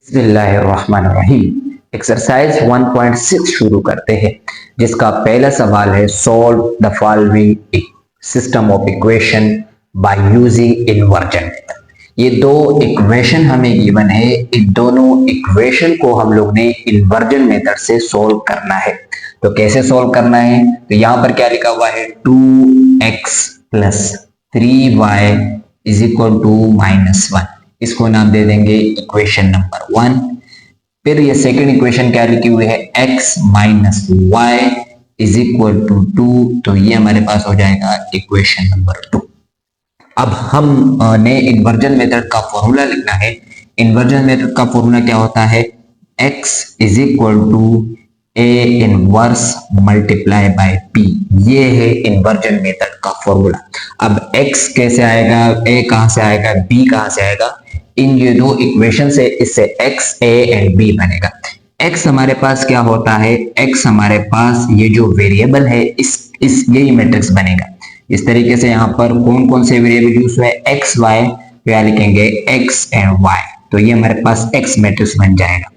बिस्मिल्लाहिर्रहमानिर्रहीम। एक्सरसाइज 1.6 शुरू करते हैं, जिसका पहला सवाल है solve the following system of equation by using inversion method. ये दो इक्वेशन हमें गिवन है, इन दोनों इक्वेशन को हम लोग ने इन्वर्जन मेथड से सॉल्व करना है। तो कैसे सॉल्व करना है, तो यहाँ पर क्या लिखा हुआ है 2x plus 3y is equal to -1। इसको नाम दे देंगे इक्वेशन नंबर 1। फिर ये सेकंड इक्वेशन क्या लिखी हुई है x minus y is equal to 2, तो ये हमारे पास हो जाएगा इक्वेशन नंबर 2। अब हम ने इन्वर्जन मेथड का फॉर्मूला लिखना है। इन्वर्जन मेथड का फॉर्मूला क्या होता है, x is equal to a inverse multiply by p। ये है इन्वर्जन मेथड का फॉर्मूला। अब x कैसे आएगा, a कहां से आएगा, b कहां से आएगा, इन ये दो इक्वेशन से इससे x a एंड b बनेगा। x हमारे पास क्या होता है, x हमारे पास ये जो वेरिएबल है इस यही मैट्रिक्स बनेगा। इस तरीके से यहाँ पर कौन कौन से वेरिएबल यूज हुए, x y, क्या लिखेंगे x एंड y, तो ये हमारे पास x मैट्रिक्स बन जाएगा।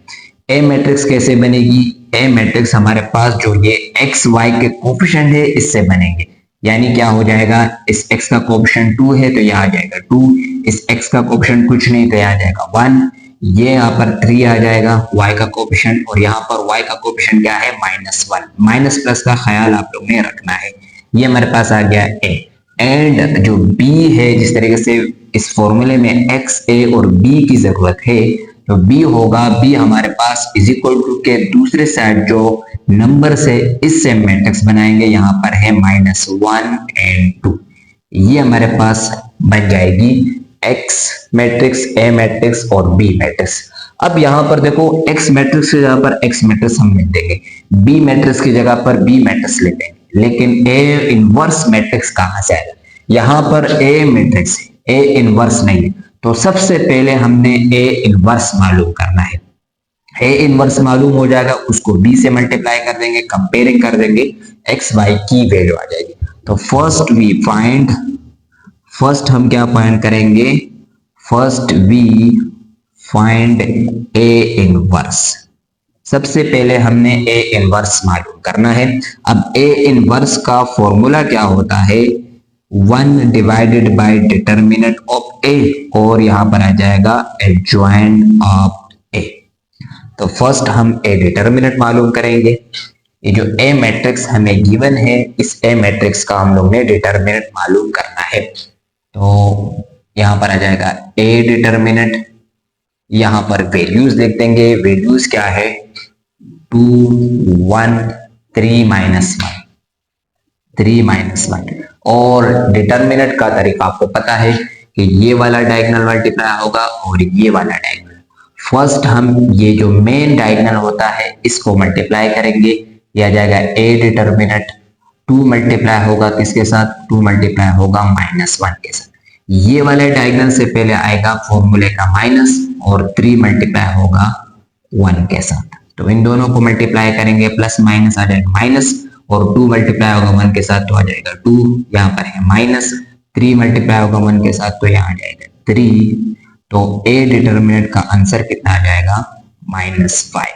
a मैट्रिक्स कैसे बनेगी, a मैट्रिक्स हमारे पास जो ये x y के कोफिशिएंट है इससे बनेंगे। यानी क्या हो जाएगा, इस x का कोफिशिएंट 2 है तो यहाँ आ जाएगा 2, इस x का कोफिशिएंट कुछ नहीं तो यहाँ आ जाएगा 1, ये यहाँ पर 3 आ जाएगा y का कोफिशिएंट, और यहाँ पर y का कोफिशिएंट क्या है -1। माइनस प्लस का ख्याल आप लोग ने रखना है। ये हमारे पास आ गया a। एंड जो b है, जिस तरीके से इस फॉर्मूले में x a और b की जरूरत है, तो b होगा, b हमारे पास इज इक्वल टू के दूसरे साइड जो नंबर से इससे मैट्रिक्स बनाएंगे, यहाँ पर है -1 एंड 2। ये हमारे पास बन जाएगी x मैट्रिक्स, a मैट्रिक्स और b मैट्रिक्स। अब यहाँ पर देखो x मैट्रिक्स की जगह पर x मैट्रिक्स हम लिख देंगे, b मैट्रिक्स की जगह पर b मैट्रिक्स लिख देंगे, लेकिन a इनवर्स मैट्रिक्स कहां से आएगा, यहाँ पर a मैट्रिक्स है, a इनवर्स नहीं है। तो सबसे पहले हमने a इनवर्स मालूम करना है। a इनवर्स मालूम हो जाएगा, उसको b से मल्टीप्लाई कर देंगे, कंपेयरिंग कर देंगे, x y की वैल्यू आ जाएगी। तो फर्स्ट हम क्या फाइंड करेंगे, first we find a inverse. सबसे पहले हमने a इनवर्स मालूम करना है। अब a इनवर्स का फॉर्मूला क्या होता है, 1 divided by determinant of a, और यहां पर आ जाएगा एडजॉइंट ऑफ a। तो फर्स्ट हम a डिटर्मिनेंट मालूम करेंगे। ये जो a मैट्रिक्स हमें गिवन है, इस a मैट्रिक्स का हम लोग ने डिटर्मिनेंट मालूम करना है। तो यहां पर आ जाएगा a डिटर्मिनेंट, यहां पर वैल्यूज देख देंगे। वैल्यूज क्या है, 2 1 3 -1, और डिटर्मिनेंट का तरीका आपको पता है कि ये वाला डायगोनल मल्टीप्लाई होगा और ये वाला डायगोनल। फर्स्ट हम ये जो मेन डायगोनल होता है इसको मल्टीप्लाई करेंगे, यह आ जाएगा a डिटर्मिनेंट, 2 मल्टीप्लाई होगा किसके साथ, 2 मल्टीप्लाई होगा -1 के साथ। ये वाले डायगोनल से पहले आएगा फॉर्मूले का माइनस, और 3 मल्टीप्लाई होगा 1 के साथ। तो इन दोनों को मल्टीप्लाई करेंगे, प्लस माइनस आ जाएगा माइनस, और 2 मल्टीप्लाई होगा 1 के साथ तो आ जाएगा 2, यहाँ पर है माइनस, 3 मल्टीप्लाई होगा 1 के साथ तो यहाँ आ जाएगा 3। तो a डिटर्मिनेंट का आंसर कितना आ जाएगा, -5।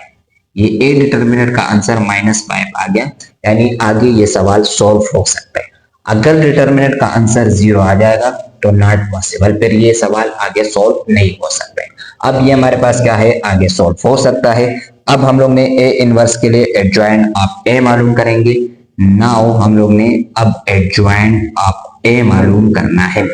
ये a डिटर्मिनेंट का आंसर -5 आ गया, यानी आगे ये सवाल सॉल्व हो सकता है। अगर डिटर्मिनेंट का आंसर 0 आ जाएगा तो नॉट पॉसिबल, फिर ये सवाल आगे सॉल्व नहीं हो सकता है। अब ये हमारे पास क्या है, आगे सॉल्व हो सकता है। अब हम लोग ने a इनवर्स के लिए एडजॉइंट ऑफ a मालूम करेंगे। नाउ हम लोग ने अब एडजॉइंट ऑफ a मालूम करना है।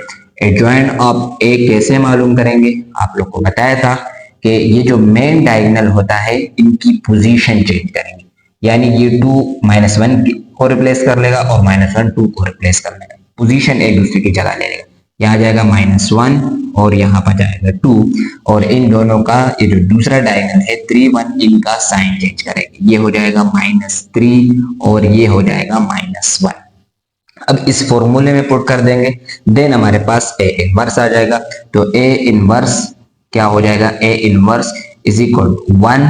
एडजॉइंट ऑफ a कैसे मालूम करेंगे, आप लोग को बताया था कि ये जो मेन डायगोनल होता है इनकी पोजीशन चेंज करेंगे, यानी ये 2 -1 को रिप्लेस कर लेगा और -1 2 को रिप्लेस कर लेगा, पोजीशन एक दूसरे की जगह ले लेगा। यहाँ जाएगा -1 और यहाँ पर जाएगा 2, और इन दोनों का ये जो दूसरा डायगोनल है 3 1, इनका साइन चेंज करेंगे, ये हो जाएगा -3 और ये हो जाएगा -1। अब इस फॉर्मूले में पुट कर देंगे, देन हमारे पास a इनवर्स आ जाएगा। तो a इनवर्स क्या हो जाएगा, a inverse is equal to 1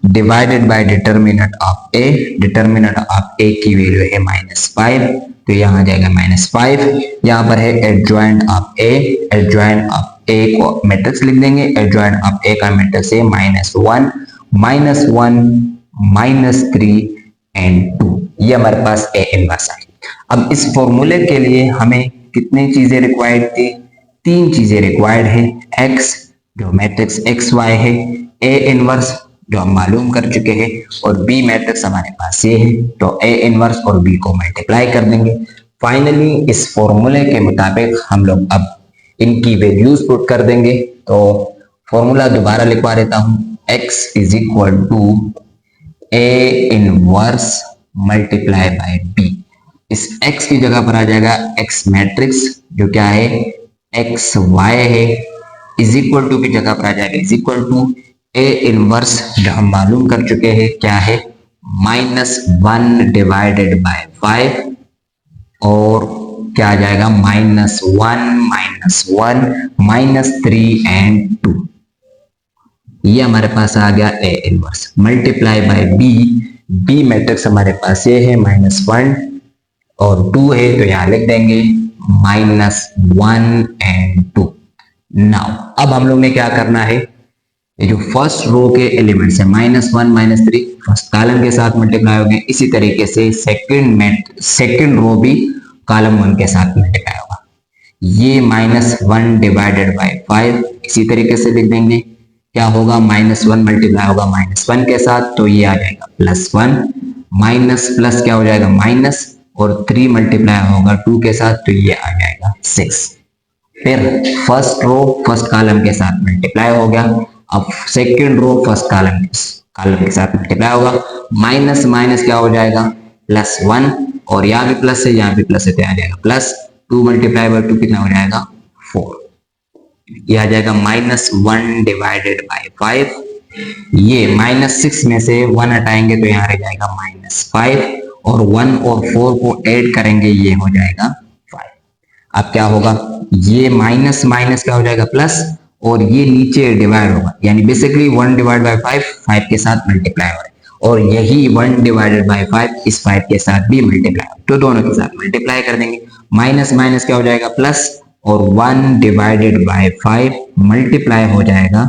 divided by determinant of A, determinant of A की वैल्यू है -5, तो यहाँ आ जाएगा -5। यहाँ पर है adjoint of A, adjoint of A को मैट्रिक्स लिख देंगे, एडजॉइंट ऑफ ए का मैट्रिक्स है -1, -1, -3 एंड 2, ये हमारे पास ए इनवर्स है। अब इस फॉर्मूले के लिए हमें कितनी चीजें रिक्वायर्ड थी? 3 चीजें रिक्वायर्ड है। एक्स जो मैट्रिक्स एक्स वाई है, ए इनवर्स जो हम मालूम कर चुके हैं, और बी मैट्रिक्स हमारे पास ये है, तो ए इनवर्स और बी को मल्टीप्लाई कर देंगे। फाइनली इस फॉर्मूले के मुताबिक हम लोग अब इनकी वैल्यूज पुट कर देंगे। तो फॉर्मूला दोबारा लिखवा देता हूं, x is equal to A inverse multiply by B. इस x की जगह पर आ जाएगा x मैट्रिक्स जो क्या है एक्स वाई है, इज इक्वल टू की जगह पर आ जाएगा is equal to A inverse जो हम मालूम कर चुके हैं क्या है -1 डिवाइडेड बाय 5, और क्या आ जाएगा -1, -3 एंड 2, ये हमारे पास आ गया A inverse multiply by B. B matrix हमारे पास ये है -1 और 2 है, तो यहां लिख देंगे -1 एंड 2। नाउ अब हम लोग ने क्या करना है, ये जो फर्स्ट रो के एलिमेंट्स है -1, -3 फर्स्ट कॉलम के साथ मल्टीप्लाई हो गए, इसी तरीके से सेकंड रो भी कॉलम 1 के साथ मल्टीप्लाई होगा। ये -1 डिवाइडेड बाय 5 इसी तरीके से लिख देंगे, क्या होगा -1 मल्टीप्लाई होगा -1 के साथ, तो ये आ जाएगा +1, माइनस प्लस क्या हो जाएगा माइनस, और 3 मल्टीप्लाई होगा 2 के साथ, तो ये आ जाएगा 6। फिर फर्स्ट रो फर्स्ट कॉलम के साथ मल्टीप्लाई हो गया, अब सेकंड रो फर्स्ट कॉलम के साथ मल्टीप्लाई होगा, माइनस माइनस क्या हो जाएगा +1, और यहाँ भी प्लस है यहाँ भी प्लस है, तो आ जाएगा +2 मल्टीप्लाई बाय 2 कितना हो जाएगा 4, ये आ जाएगा -1 डिवाइडेड बाय 5। ये -6 में से 1 हटाएंगे तो यहाँ रह जाएगा -5, और 1 और 4 को ऐड करेंगे ये हो जाएगा 5। अब क्या होगा, ये माइनस माइनस क्या हो जाएगा प्लस, और ये नीचे डिवाइड होगा, यानी बेसिकली 1 डिवाइड बाय 5 के साथ मल्टीप्लाई हो रहा है, और यही 1 डिवाइडेड बाय 5 इस 5 के साथ भी मल्टीप्लाई हो, तो दोनों के साथ मल्टीप्लाई कर देंगे। माइनस माइनस क्या हो जाएगा प्लस, और 1 डिवाइडेड बाय 5 मल्टीप्लाई हो जाएगा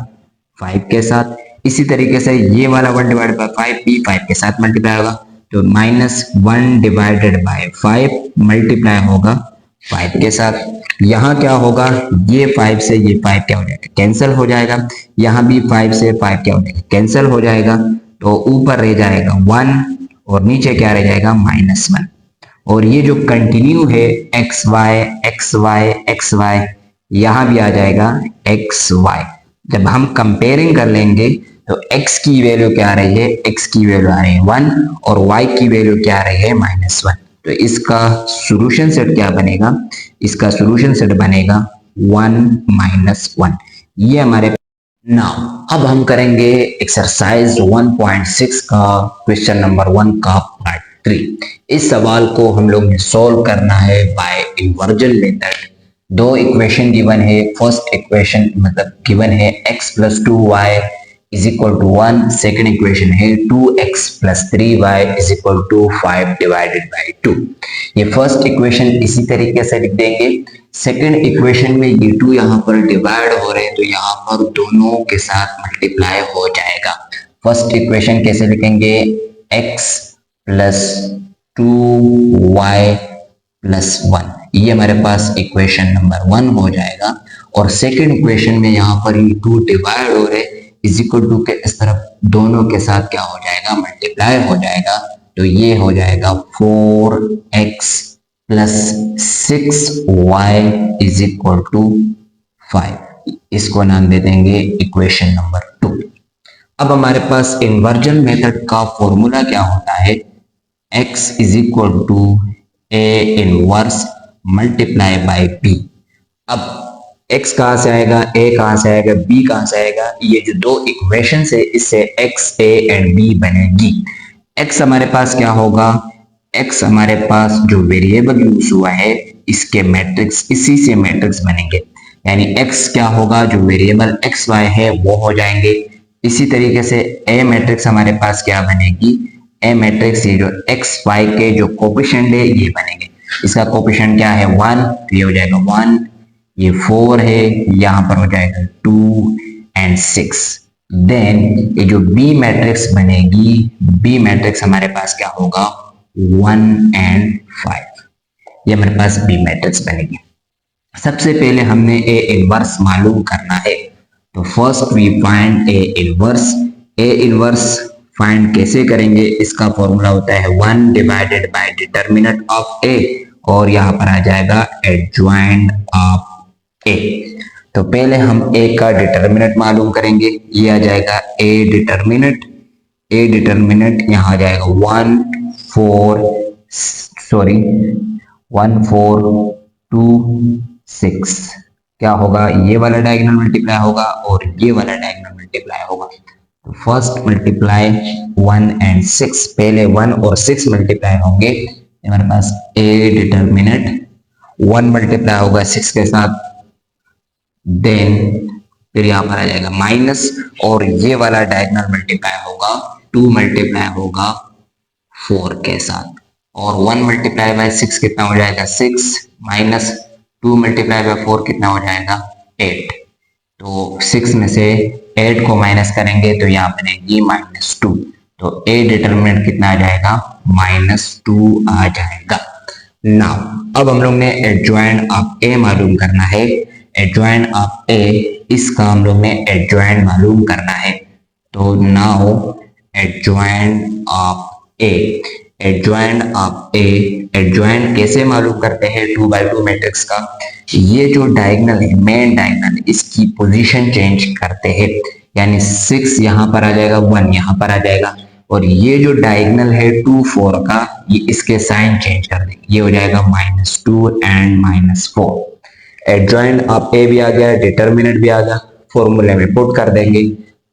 5 के साथ। इसी तरीके से ये वाला 1 डिवाइडेड बाय 5 भी 5 के साथ मल्टीप्लाई होगा, तो -1 डिवाइडेड बाय 5 मल्टीप्लाई होगा 5 के साथ। यहाँ क्या होगा, ये 5 से ये 5 क्या हो जाएगा कैंसिल हो जाएगा, यहाँ भी 5 से 5 क्या हो जाएगा कैंसिल हो जाएगा, तो ऊपर रह जाएगा 1 और नीचे क्या रह जाएगा -1। और ये जो कंटिन्यू है एक्स वाई यहाँ भी आ जाएगा XY। जब हम कंपेयरिंग कर लेंगे तो x की वैल्यू क्या आ रही है, x की वैल्यू आ रही है 1, और y की वैल्यू क्या आ रही है -1, तो इसका सॉल्यूशन सेट क्या बनेगा, इसका सॉल्यूशन सेट बनेगा 1 -1। ये हमारे नाउ अब हम करेंगे एक्सरसाइज 1.6 का क्वेश्चन नंबर 1 का पार्ट 3। इस सवाल को हम लोग ने सॉल्व करना है बाय इन्वर्जन मेथड। दो इक्वेशन गिवन है, फर्स्ट इक्वेशन मतलब गिवन है x + 2y = 1, सेकंड इक्वेशन है 2x + 3y = 5 / 2। ये फर्स्ट इक्वेशन इसी तरीके से लिख देंगे। सेकंड इक्वेशन में ये 2 यहाँ पर डिवाइड हो रहे हैं, तो यहाँ पर दोनों के साथ मल्टीप्लाई हो जाएगा। फर्स्ट इक्वेशन कैसे लिखेंगे, x + 2y + 1, ये हमारे पास इक्वेशन नंबर 1 हो जाएगा। और सेकंड इक्वेशन में यहाँ पर ये 2 डिवाइड हो रहे = के इस तरफ दोनों के साथ क्या हो जाएगा मल्टीप्लाई हो जाएगा, तो ये हो जाएगा 4x + 6y = 5। इसको नाम दे देंगे इक्वेशन नंबर 2। अब हमारे पास इन्वर्जन मेथड का फॉर्मूला क्या होता है, x = A inverse multiply bye b। अब x कहां से आएगा, a कहां से आएगा, b कहां से आएगा, ये जो दो इक्वेशन है इससे x a एंड b बनेगी। x हमारे पास क्या होगा, x हमारे पास जो वेरिएबल यूज हुआ है इसके मैट्रिक्स इसी से मैट्रिक्स बनेंगे, यानी x क्या होगा, जो वेरिएबल xy है वो हो जाएंगे इसी तरीके से ए मैट्रिक्स हमारे पास क्या बनेगी, ए मैट्रिक्स ये जो एक्स वाई के जो कोफिशिएंट है ये बनेंगे। इसका कोफिशिएंट क्या है 1, तो ये हो जाएगा 1, ये 4 है, यहाँ पर हो जाएगा 2 एंड 6। देन ये जो बी मैट्रिक्स बनेगी, बी मैट्रिक्स हमारे पास क्या होगा 1 एंड 5, ये हमारे पास बी मैट्रिक्स बनेगी। सबसे पहले हमने ए इनवर्स मालूम करना है, तो first we find A inverse. A inverse find कैसे करेंगे, इसका फॉर्मूला होता है 1 divided by determinant of A, और यहाँ पर आ जाएगा एडजॉइंट ऑफ ए। तो पहले हम ए का डिटर्मिनेंट मालूम करेंगे, ये आ जाएगा ए डिटर्मिनेंट। ए डिटर्मिनेंट यहाँ आ जाएगा 1 4 2 6, क्या होगा, ये वाला डायगोनल मल्टीप्लाई होगा और ये वाला डायगोनल मल्टीप्लाई होगा। तो फर्स्ट मल्टीप्लाई 1 एंड 6, पहले 1 और 6 मल्टीप्लाई होंगे, हमारे पास ए डिटर्मिनेंट 1 मल्टीप्लाई होगा 6 के साथ, देन फिर यहाँ पर आ जाएगा माइनस, और ये वाला डायगोनल मल्टीप्लाई होगा 2 मल्टीप्लाई होगा 4 के साथ, और 1 मल्टीप्लाई बाय 6 कितना हो जाएगा 6, माइनस 2 मल्टीप्लाई बाय 4 कितना हो जाएगा 8। तो 6 में से 8 को माइनस करेंगे तो यहाँ बनेगी -2, तो ए डिटरमिनेंट कितना आ जाएगा -2 आ जाएगा। नाउ अब हम लोग ने एडजॉइंट ऑफ ए मालूम करना है। एडजॉइंट ऑफ ए, इसका हम लोग ने एडजॉइंट मालूम करना है। तो now adjoint of A, adjoint of A, adjoint कैसे मालूम करते हैं 2x2 मैट्रिक्स का, ये जो डायगोनल है मेन डायगोनल, इसकी पोजीशन चेंज करते हैं, यानी 6 यहाँ पर आ जाएगा, 1 यहाँ पर आ जाएगा, और ये जो डायगोनल है 2 4 का, ये इसके साइन चेंज कर देंगे, ये हो जाएगा -2 एंड -4। एडजॉइंट ऑफ ए भी आ गया, डिटर्मिनेंट भी आ गया, फॉर्मूले में पुट कर देंगे,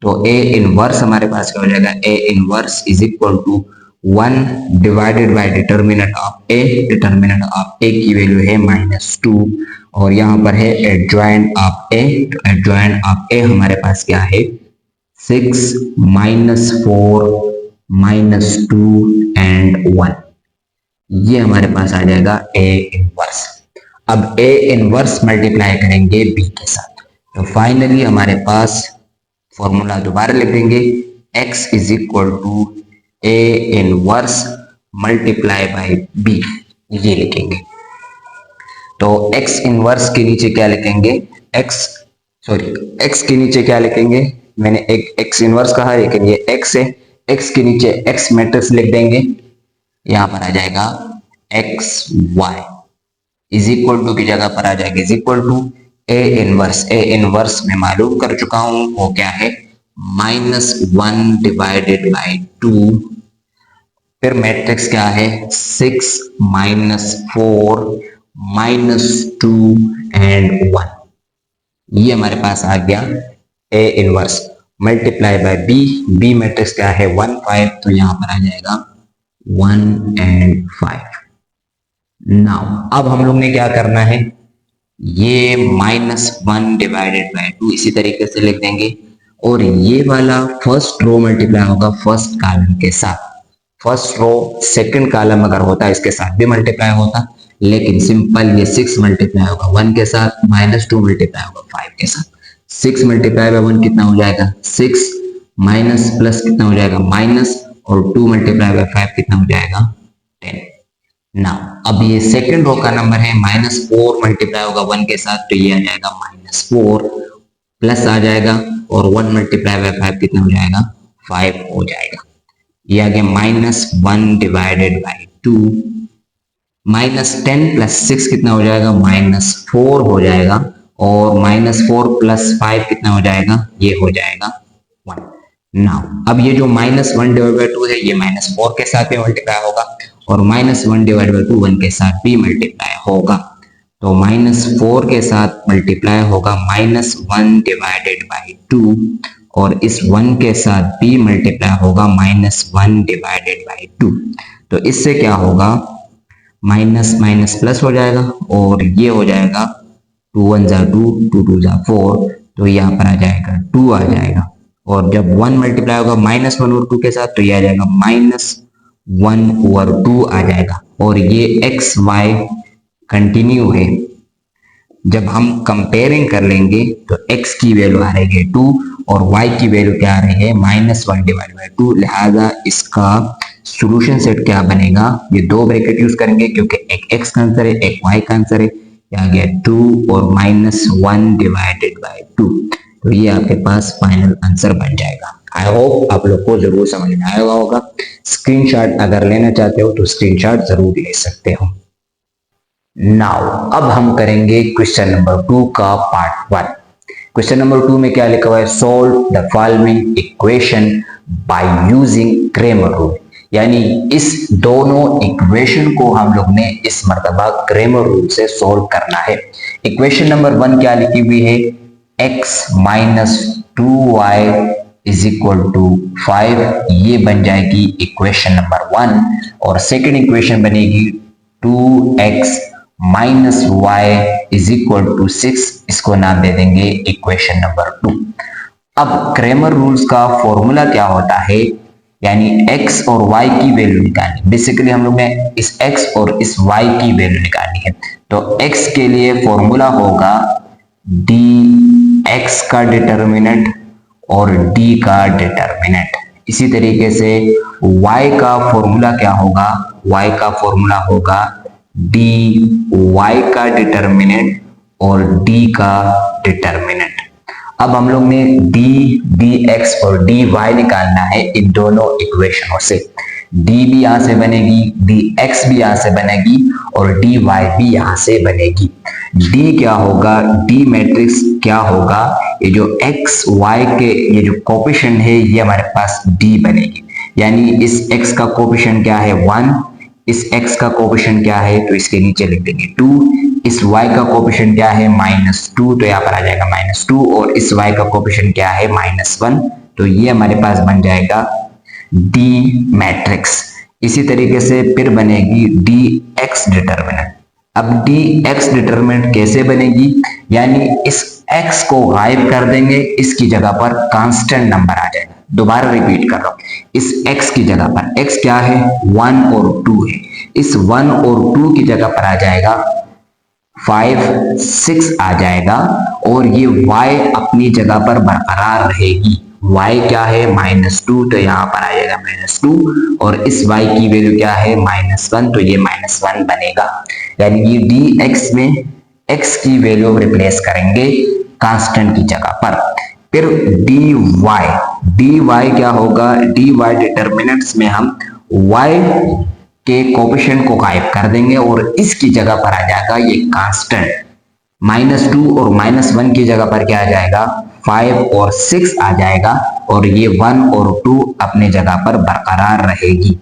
तो ए इनवर्स हमारे पास क्या हो जाएगा, A inverse is equal to 1 divided by determinant of A. Determinant of A की वैल्यू है -2, और यहाँ पर है एडजॉइंट ऑफ ए, तो एडजॉइंट ऑफ ए हमारे पास क्या है 6 -4 -2 एंड 1, ये हमारे पास आ जाएगा ए इनवर्स। अब ए इनवर्स मल्टीप्लाई करेंगे बी के साथ, तो फाइनली हमारे पास फॉर्मूला दोबारा लिख देंगे, x is equal to A inverse multiply by B, ये लिखेंगे। तो x इनवर्स के नीचे क्या लिखेंगे, x के नीचे क्या लिखेंगे, मैंने एक x इनवर्स कहा लेकिन ये x है, x के नीचे x मैट्रिक्स लिख देंगे, यहां पर आ जाएगा x y is equal to की जगह पर आ जाएगा is equal to A inverse. A inverse में मालूम कर चुका हूं, वो क्या है -1 डिवाइडेड बाय 2, फिर मैट्रिक्स क्या है 6 -4 -2 एंड 1, ये हमारे पास आ गया A inverse multiply by B. B matrix क्या है 1 5, तो यहां पर आ जाएगा 1 एंड 5। नाउ अब हम लोग ने क्या करना है, ये -1 डिवाइडेड बाय 2 इसी तरीके से लिख देंगे, और ये वाला फर्स्ट रो मल्टीप्लाई होगा फर्स्ट कॉलम के साथ। फर्स्ट रो सेकंड कॉलम अगर होता इसके साथ भी मल्टीप्लाई होता, लेकिन सिंपल ये 6 मल्टीप्लाई होगा 1 के साथ, -2 मल्टीप्लाई होगा 5 के साथ। 6 मल्टीप्लाई बाय 1 कितना हो जाएगा 6, माइनस प्लस कितना हो जाएगा माइनस, और 2 मल्टीप्लाई बाय 5 कितना हो जाएगा 10। नाउ अब ये सेकंड रो का नंबर है, -4 मल्टीप्लाई होगा 1 के साथ, तो ये आ जाएगा -4, प्लस आ जाएगा, और 1 मल्टीप्लाई बाय 5 कितना हो जाएगा 5 हो जाएगा। ये आ गया -1 डिवाइडेड बाय 2, -10 प्लस 6 कितना हो जाएगा -4 हो जाएगा, और -4 प्लस 5 कितना हो जाएगा, ये हो जाएगा 1। नाउ अब ये जो -1 डिवाइड बाय 2 है, ये -4 के साथ भी मल्टीप्लाई होगा, और -1 डिवाइड बाय 2 1 के साथ भी मल्टीप्लाई होगा, तो -4 के साथ मल्टीप्लाई होगा -1 डिवाइडेड बाय 2, और इस 1 के साथ भी मल्टीप्लाई होगा -1 डिवाइडेड बाय 2। तो इससे क्या होगा, माइनस माइनस प्लस हो जाएगा, और ये हो जाएगा 2 1 जा 2, 2 2 जा 4, तो यहाँ पर आ जाएगा 2 आ जाएगा, और जब 1 मल्टीप्लाई होगा -1/2 के साथ तो ये आ जाएगा -1/2 आ जाएगा। और ये एक्स वाई कंटिन्यू है। जब हम कंपेयरिंग कर लेंगे तो x की वैल्यू आ रही है 2 और y की वैल्यू क्या आ रही है -1/2। लिहाजा इसका सॉल्यूशन सेट क्या बनेगा, ये दो ब्रैकेट यूज करेंगे क्योंकि एक x का आंसर है एक y का आंसर है। आ गया 2 और -1/2। तो ये आपके पास फाइनल आंसर बन जाएगा। आई होप आप लोग को जरूर समझ में आया होगा। स्क्रीनशॉट अगर लेना चाहते हो तो स्क्रीनशॉट जरूर ले सकते हो। नाउ अब हम करेंगे क्वेश्चन नंबर 2 का पार्ट 1। क्वेश्चन नंबर 2 में क्या लिखा हुआ है, solve the following equation by using Cramer rule. यानी इस दोनों इक्वेशन को हम लोग ने इस मर्तबा क्रेमर रूल से सोल्व करना है। इक्वेशन नंबर 1 क्या लिखी हुई है, x minus 2y is equal to 5, ये बन जाएगी इक्वेशन नंबर 1। और सेकेंड इक्वेशन बनेगी 2x minus y is equal to 6, इसको नाम दे देंगे इक्वेशन नंबर 2। अब क्रेमर रूल्स का फॉर्मूला क्या होता है, यानी x और y की वैल्यू निकालनी। बेसिकली हम लोग ने इस x और इस y की वैल्यू निकालनी है। तो x के लिए फॉर्मूला होगा dx का डिटर्मिनेंट और d का डिटर्मिनेंट। इसी तरीके से y का फॉर्मूला क्या होगा, y का फॉर्मूला होगा dy का डिटर्मिनेंट और d का डिटर्मिनेंट। अब हम लोग ने dx और dy निकालना है इन दोनों इक्वेशनों से। d भी यहां से बनेगी, dx भी यहां से बनेगी और dy भी यहां से बनेगी। d क्या होगा, d मैट्रिक्स क्या होगा, ये जो x y के ये जो कोफिशिएंट है ये हमारे पास d बनेगी। यानी इस x का कोफिशिएंट क्या है 1, इस x का कोफिशिएंट क्या है तो इसके नीचे लिख देंगे 2, इस y का कोफिशिएंट क्या है -2 तो यहाँ पर आ जाएगा -2, और इस y का कोफिशिएंट क्या है -1, तो ये हमारे पास बन जाएगा d मैट्रिक्स। इसी तरीके से फिर बनेगी dx डिटर्मिनेंट। अब dx डिटर्मिनेंट कैसे बनेगी, यानी इस x को गायब कर देंगे, इसकी जगह पर कांस्टेंट नंबर आ जाएगा। दोबारा रिपीट कर रहा हूं, इस x की जगह पर x क्या है 1 और 2 है, इस 1 और 2 की जगह पर आ जाएगा 5 6 आ जाएगा, और ये y अपनी जगह पर बरकरार रहेगी। y क्या है -2 तो यहाँ पर आ जाएगा -2, और इस y की वैल्यू क्या है -1 तो ये -1 बनेगा। यानी ये dx में x की वैल्यू रिप्लेस करेंगे कांस्टेंट की जगह पर। फिर dy क्या होगा, dy डिटर्मिनेंट्स में हम y के कोफिशिएंट को गायब कर देंगे और इसकी जगह पर आ जाएगा ये कांस्टेंट। -2 और -1 की जगह पर क्या आ जाएगा 5 और 6 आ जाएगा, और ये 1 और 2 अपनी जगह पर बरकरार रहेगी।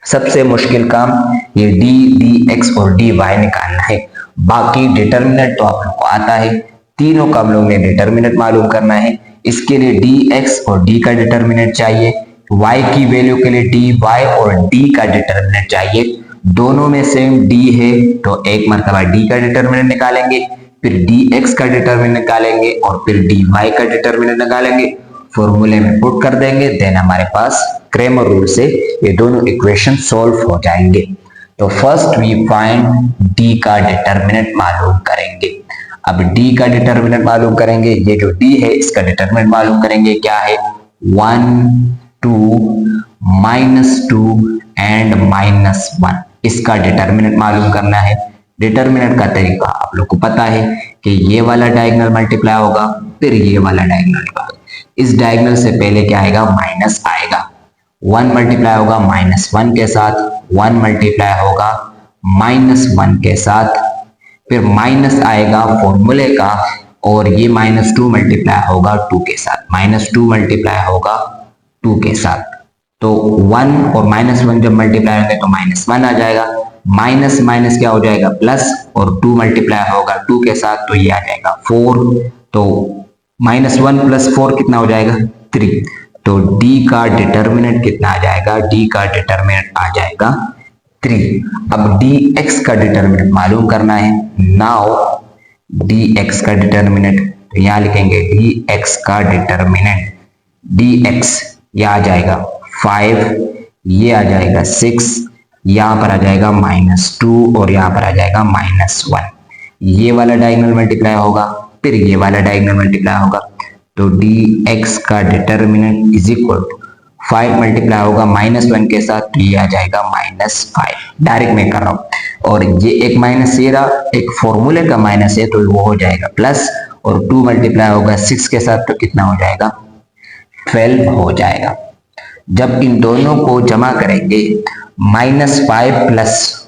सबसे मुश्किल काम ये dx और dy निकालना है। बाकी डिटर्मिनेंट तो आप लोग को आता है, तीनों का हम लोग ने डिटर्मिनेंट मालूम करना है। इसके लिए dx और d का डिटर्मिनेंट चाहिए, y की वैल्यू के लिए dy और d का डिटर्मिनेंट चाहिए। दोनों में सेम d है तो एक मरतबा d का डिटर्मिनेंट निकालेंगे, फिर dx का डिटर्मिनेंट निकालेंगे और फिर dy का डिटर्मिनेंट निकालेंगे, फॉर्मूले में पुट कर देंगे, देन हमारे पास क्रेमर रूल से ये दोनों इक्वेशन सॉल्व हो जाएंगे। तो फर्स्ट वी फाइंड d का डिटर्मिनेंट मालूम करेंगे। अब d का डिटर्मिनेंट मालूम करेंगे, ये जो d है इसका डिटर्मिनेंट मालूम करेंगे, क्या है 1 2 -2 एंड -1, इसका डिटर्मिनेंट मालूम करना है। डिटर्मिनेंट का तरीका आप लोग को पता है कि ये वाला डायगोनल मल्टीप्लाई होगा फिर ये वाला डायगोनल होगा। इस डायगोनल से पहले क्या आएगा माइनस आएगा, 1 मल्टीप्लाई होगा -1 के साथ, 1 मल्टीप्लाई होगा -1 के साथ, फिर माइनस आएगा फॉर्मूले का, और ये -2 मल्टीप्लाई होगा 2 के साथ, -2 मल्टीप्लाई होगा 2 के साथ। तो 1 और -1 जब मल्टीप्लाई होंगे तो -1 आ जाएगा, माइनस माइनस क्या हो जाएगा प्लस, और 2 मल्टीप्लाई होगा 2 के साथ तो ये आ जाएगा 4, तो -1 + 4 कितना हो जाएगा 3। तो d का डिटर्मिनेंट कितना आ जाएगा, d का डिटर्मिनेंट आ जाएगा 3। अब dx का डिटर्मिनेंट मालूम करना है। नाउ dx का डिटर्मिनेंट तो यहाँ लिखेंगे dx का डिटर्मिनेंट dx ये आ जाएगा 5, ये आ जाएगा 6, यहाँ पर आ जाएगा -2 और यहाँ पर आ जाएगा -1। ये वाला डायगोनल मल्टीप्लाई होगा, फिर ये वाला डायगोनल मल्टीप्लाई होगा, तो dx का determinant is equal to 5 multiply होगा -1 के साथ, तो ये आ जाएगा -5। डायरेक्ट मैं कर रहा हूं, और ये एक माइनस ये रहा, एक फॉर्मूले का माइनस है तो वो हो जाएगा प्लस, और 2 मल्टीप्लाई होगा 6 के साथ, तो कितना हो जाएगा 12 हो जाएगा। जब इन दोनों को जमा करेंगे -5 प्लस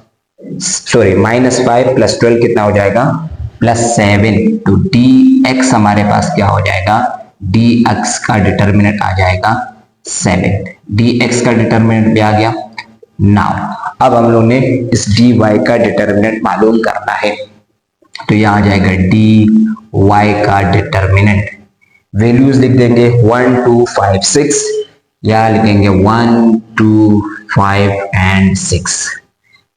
12 कितना हो जाएगा +7, तो dx हमारे पास क्या हो जाएगा, dx का डिटर्मिनेंट आ जाएगा 7। dx का डिटर्मिनेंट भी आ गया। नाउ अब हम लोग ने इस dy का डिटर्मिनेंट मालूम करना है, तो यह आ जाएगा dy का डिटर्मिनेंट, वैल्यूज लिख देंगे 1 2 5 6, या लिखेंगे 1 2 5 एंड 6।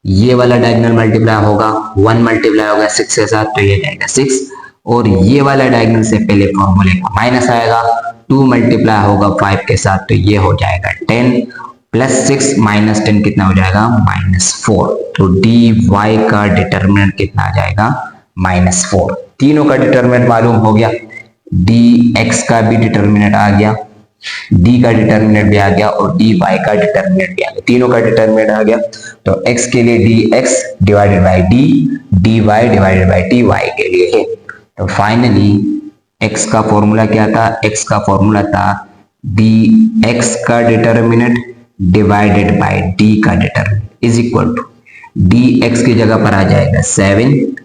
ये वाला डायगोनल मल्टीप्लाई होगा, 1 मल्टीप्लाई होगा 6 के साथ, तो ये जाएगा 6, और ये वाला डायगोनल से पहले फॉर्मूले का माइनस आएगा, 2 मल्टीप्लाई होगा 5 के साथ, तो ये हो जाएगा 10, +6 -10 कितना हो जाएगा -4, तो dy का डिटर्मिनेंट कितना आ जाएगा -4। तीनों का डिटर्मिनेंट मालूम हो गया, dx का भी डिटर्मिनेंट आ गया, d का डिटर्मिनेंट भी आ गया, और dy का डिटर्मिनेंट भी आ गया, तीनों का डिटर्मिनेंट आ गया। तो x के लिए dx divided by d, dy divided by dy के लिए है। तो फाइनली x का फॉर्मूला क्या था, x का फॉर्मूला था dx का डिटर्मिनेंट डिवाइडेड बाई d का determinant is equal to dx की जगह पर आ जाएगा 7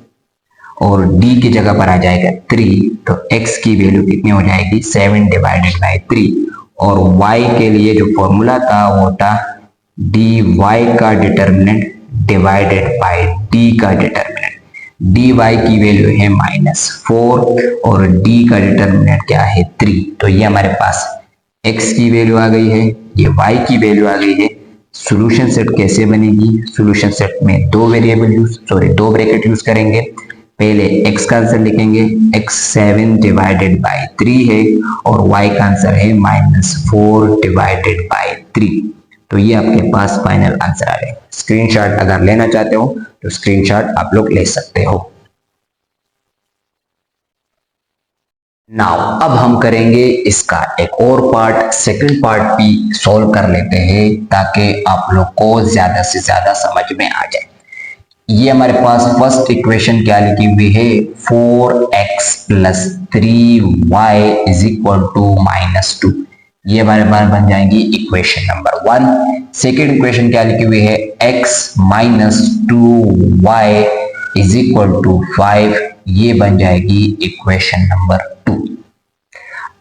और d की जगह पर आ जाएगा 3, तो x की वैल्यू कितनी हो जाएगी 7 डिवाइडेड बाई 3, और y के लिए जो फॉर्मूला था वो था dy का डिटर्मिनेंट डिवाइडेड बाई d का डिटर्मिनेंट। dy की वैल्यू है -4 और d का डिटर्मिनेंट क्या है 3, तो ये हमारे पास x की वैल्यू आ गई है, ये y की वैल्यू आ गई है। सॉल्यूशन सेट कैसे बनेगी, सॉल्यूशन सेट में दो ब्रैकेट यूज करेंगे। पहले x का आंसर लिखेंगे, x 7 डिवाइडेड बाई 3 है, और y का आंसर है -4 डिवाइडेड बाई 3, तो ये आपके पास फाइनल आंसर आ गया। स्क्रीनशॉट अगर लेना चाहते हो तो स्क्रीनशॉट आप लोग ले सकते हो। नाउ अब हम करेंगे इसका एक और पार्ट, सेकंड पार्ट भी सॉल्व कर लेते हैं ताकि आप लोग को ज्यादा से ज्यादा समझ में आ जाए। ये हमारे पास फर्स्ट इक्वेशन क्या लिखी हुई है, 4x + 3y = -2, ये हमारे पास बन जाएगी इक्वेशन नंबर 1। सेकेंड इक्वेशन क्या लिखी हुई है, x - 2y = 5, ये बन जाएगी इक्वेशन नंबर 2।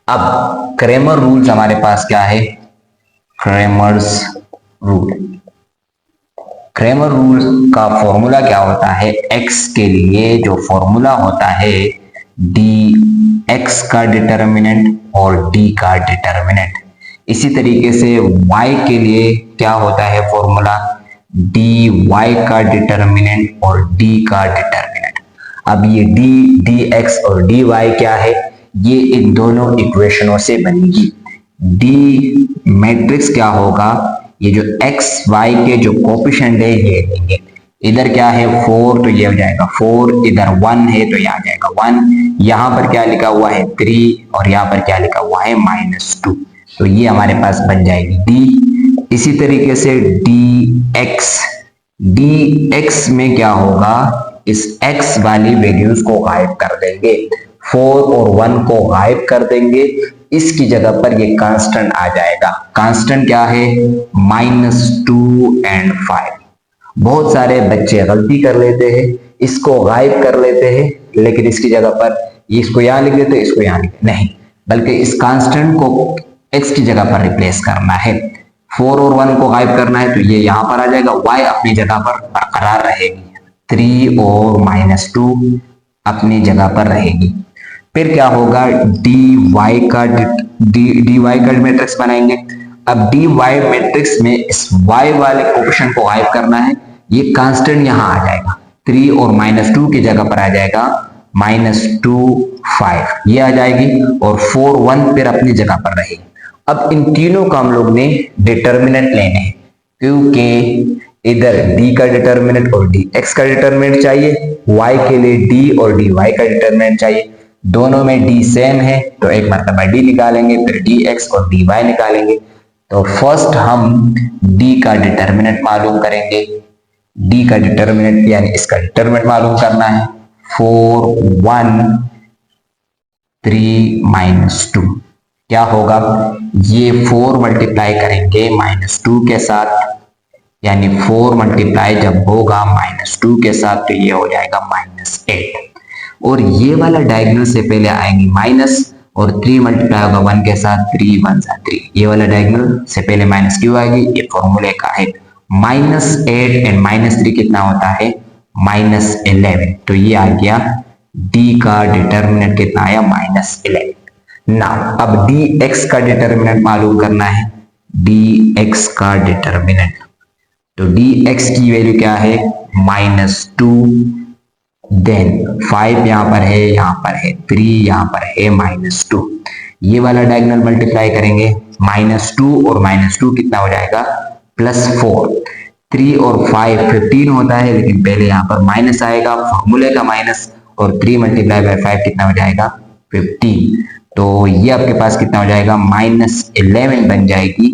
अब क्रेमर रूल्स हमारे पास क्या है, क्रेमर्स रूल का फॉर्मूला क्या होता है, x के लिए जो फॉर्मूला होता है dx का डिटर्मिनेंट और d का डिटर्मिनेंट। इसी तरीके से y के लिए क्या होता है फॉर्मूला, dy का डिटर्मिनेंट और d का डिटर्मिनेंट। अब ये dx और dy क्या है, ये इन दोनों इक्वेशनों से बनेगी। d मैट्रिक्स क्या होगा, ये जो x y के जो कोफिशिएंट है ये लेंगे, इधर क्या है 4 तो ये हो जाएगा 4, इधर 1 है तो ये आ जाएगा 1, यहाँ पर क्या लिखा हुआ है 3 और यहाँ पर क्या लिखा हुआ है -2, तो ये हमारे पास बन जाएगी d। इसी तरीके से dx में क्या होगा, इस x वाली वैल्यूज को गायब कर देंगे, 4 और 1 को गायब कर देंगे, इसकी जगह पर ये कांस्टेंट आ जाएगा। कांस्टेंट क्या है, -2 and 5। बहुत सारे बच्चे गलती कर लेते हैं, इसको गायब कर लेते हैं, लेकिन इसकी जगह पर इसको यहाँ लिख देते, इसको यहाँ लिख नहीं, बल्कि इस कांस्टेंट को x की जगह पर रिप्लेस करना है। 4 और 1 को गायब करना है तो ये यहाँ पर आ जाएगा, y अपनी जगह पर बरकरार रहेगी, 3 और -2 अपनी जगह पर रहेगी। फिर क्या होगा, dy का मैट्रिक्स बनाएंगे। अब dy मैट्रिक्स में इस y वाले कोफिशिएंट को गायब करना है, ये कांस्टेंट यहाँ आ जाएगा, 3 और -2 की जगह पर आ जाएगा -2 5, ये आ जाएगी, और 4 1 फिर अपनी जगह पर रहेगी, अब इन तीनों का हम लोग ने डिटर्मिनेंट लेने हैं, क्योंकि इधर d का डिटर्मिनेंट और dx का डिटर्मिनेंट चाहिए, y के लिए d और dy का डिटर्मिनेंट चाहिए। दोनों में d सेम है तो एक मरतबा d निकालेंगे, फिर dx और dy निकालेंगे। तो फर्स्ट हम d का डिटर्मिनेंट मालूम करेंगे। d का डिटर्मिनेंट यानी इसका डिटर्मिनेंट मालूम करना है। 4 1 3 -2 क्या होगा, ये 4 मल्टीप्लाई करेंगे -2 के साथ, यानी 4 मल्टीप्लाई जब होगा -2 के साथ तो ये हो जाएगा -8। और ये वाला डायगोनल से पहले आएंगे माइनस, और 3 मल्टीप्लाई होगा 1 के साथ, 3 1 3। ये वाला डायगोनल से पहले माइनस क्यों आएगी, ये फॉर्मूले का है। -8 एंड -3 कितना होता है, -11। तो ये आ गया d का डिटर्मिनेंट कितना आया, -11। ना अब dx का डिटर्मिनेंट मालूम करना है, dx का डिटर्मिनेंट। तो dx की वैल्यू क्या है, -2, देन 5 यहाँ पर है, यहाँ पर है 3, यहाँ पर है -2। ये वाला डायगोनल मल्टीप्लाई करेंगे, -2 और -2 कितना हो जाएगा, +4। 3 और 5 15 होता है, लेकिन पहले यहाँ पर माइनस आएगा, फॉर्मूले का माइनस, और 3 मल्टीप्लाई बाय 5 कितना हो जाएगा, 15। तो ये आपके पास कितना हो जाएगा, -11 बन जाएगी।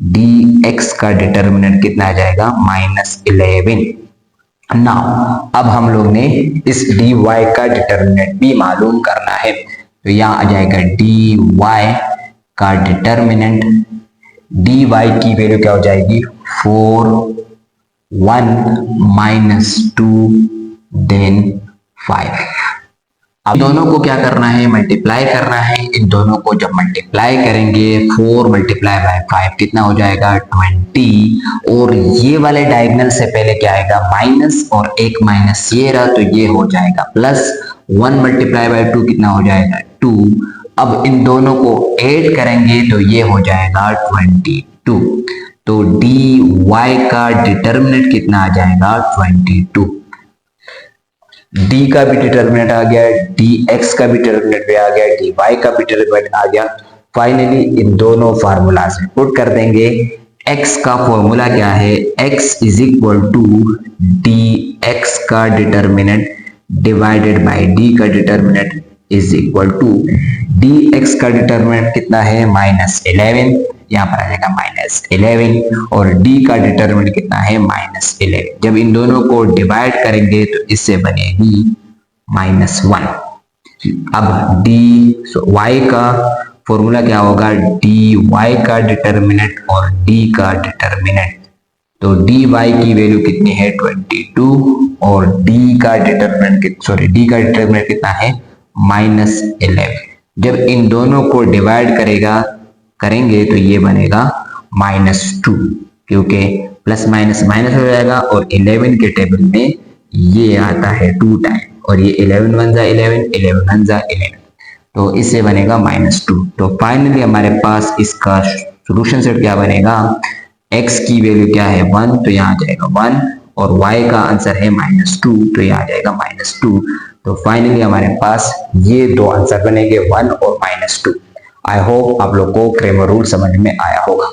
dx का डिटर्मिनेंट कितना आ जाएगा, -11। नाउ अब हम लोग ने इस dy का डिटर्मिनेंट भी मालूम करना है। तो यहाँ आ जाएगा dy का डिटर्मिनेंट, dy की वैल्यू क्या हो जाएगी, 4 1 -2 देन 5। अब दोनों को क्या करना है, मल्टीप्लाई करना है। इन दोनों को जब मल्टीप्लाई करेंगे, 4 मल्टीप्लाई बाय 5 कितना हो जाएगा, 20। और ये वाले डायगोनल से पहले क्या आएगा, माइनस, और एक माइनस ये रहा तो ये हो जाएगा प्लस। 1 मल्टीप्लाई बाय 2 कितना हो जाएगा, 2। अब इन दोनों को ऐड करेंगे तो ये हो जाएगा 22। तो dy का डिटर्मिनेंट कितना आ जाएगा, 22। d का भी डिटर्मिनेंट आ गया, dx का भी डिटर्मिनेंट भी आ गया, dy का भी डिटर्मिनेंट आ गया। फाइनली इन दोनों फार्मूला से पुट कर देंगे। x का फॉर्मूला क्या है, x is equal to dx का डिटर्मिनेंट डिवाइडेड बाय d का determinant is equal to, dx का डिटर्मिनेंट कितना है, -11, यहाँ पर आ जाएगा -11, और d का डिटर्मिनेंट कितना है, -11। जब इन दोनों को डिवाइड करेंगे तो इससे बनेगी -1। अब y का फॉर्मूला क्या होगा, dy का डिटर्मिनेंट और d का डिटर्मिनेंट। तो dy की वैल्यू कितनी है, 22, और d का डिटर्मिनेंट कितना है, -11। जब इन दोनों को डिवाइड करेंगे तो ये बनेगा -2, क्योंकि प्लस माइनस माइनस हो जाएगा, और 11 के टेबल में ये आता है 2 टाइम, और ये 11 1 जा 11, 11 1 जा 11, तो इससे बनेगा -2। तो फाइनली हमारे पास इसका सोल्यूशन सेट क्या बनेगा, x की वैल्यू क्या है, 1, तो यहाँ आ जाएगा 1, और y का आंसर है -2, तो यहाँ आ जाएगा -2। तो फाइनली हमारे पास ये दो आंसर बनेंगे, 1 और -2। आई होप आप लोग को क्रेमर रूल समझ में आया होगा।